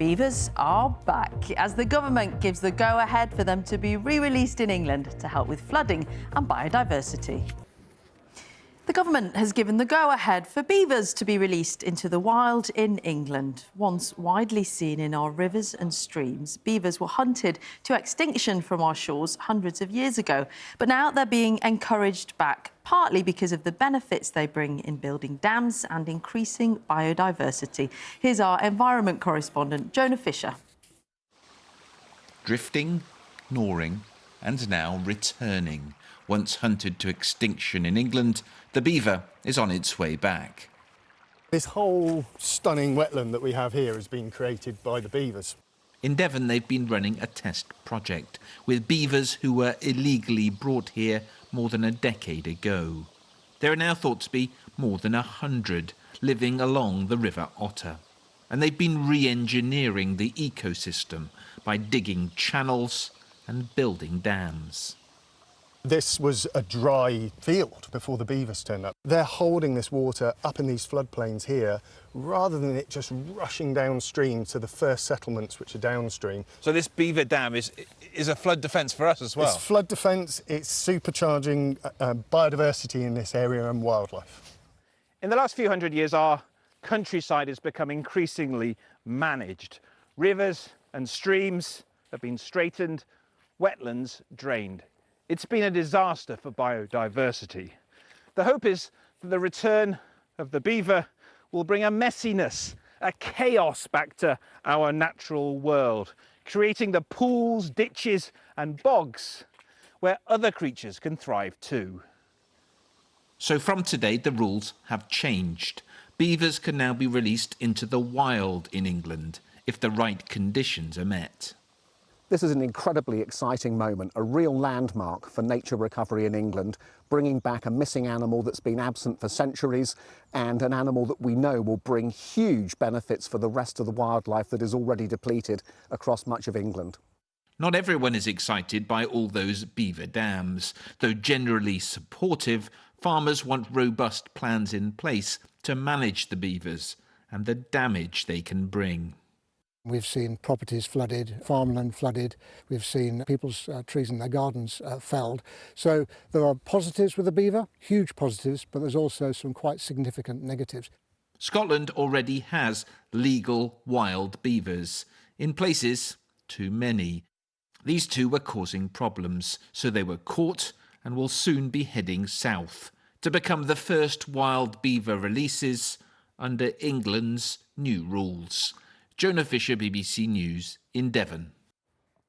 Beavers are back as the government gives the go-ahead for them to be re-released in England to help with flooding and biodiversity. The government has given the go-ahead for beavers to be released into the wild in England. Once widely seen in our rivers and streams, beavers were hunted to extinction from our shores hundreds of years ago. But now they're being encouraged back, partly because of the benefits they bring in building dams and increasing biodiversity. Here's our environment correspondent, Jonah Fisher. Drifting, gnawing, and now returning. Once hunted to extinction in England, the beaver is on its way back. This whole stunning wetland that we have here has been created by the beavers. In Devon, they've been running a test project with beavers who were illegally brought here more than a decade ago. There are now thought to be more than 100 living along the River Otter. And they've been re-engineering the ecosystem by digging channels and building dams. This was a dry field before the beavers turned up. They're holding this water up in these floodplains here rather than it just rushing downstream to the first settlements which are downstream. So this beaver dam is a flood defence for us as well? It's flood defence, it's supercharging biodiversity in this area and wildlife. In the last few hundred years, our countryside has become increasingly managed. Rivers and streams have been straightened, wetlands drained. It's been a disaster for biodiversity. The hope is that the return of the beaver will bring a messiness, a chaos back to our natural world, creating the pools, ditches and bogs where other creatures can thrive too. So from today, the rules have changed. Beavers can now be released into the wild in England if the right conditions are met. This is an incredibly exciting moment, a real landmark for nature recovery in England, bringing back a missing animal that's been absent for centuries and an animal that we know will bring huge benefits for the rest of the wildlife that is already depleted across much of England. Not everyone is excited by all those beaver dams. Though generally supportive, farmers want robust plans in place to manage the beavers and the damage they can bring. We've seen properties flooded, farmland flooded, we've seen people's trees in their gardens felled. So there are positives with the beaver, huge positives, but there's also some quite significant negatives. Scotland already has legal wild beavers. In places, too many. These two were causing problems, so they were caught and will soon be heading south to become the first wild beaver releases under England's new rules. Jonah Fisher, BBC News in Devon.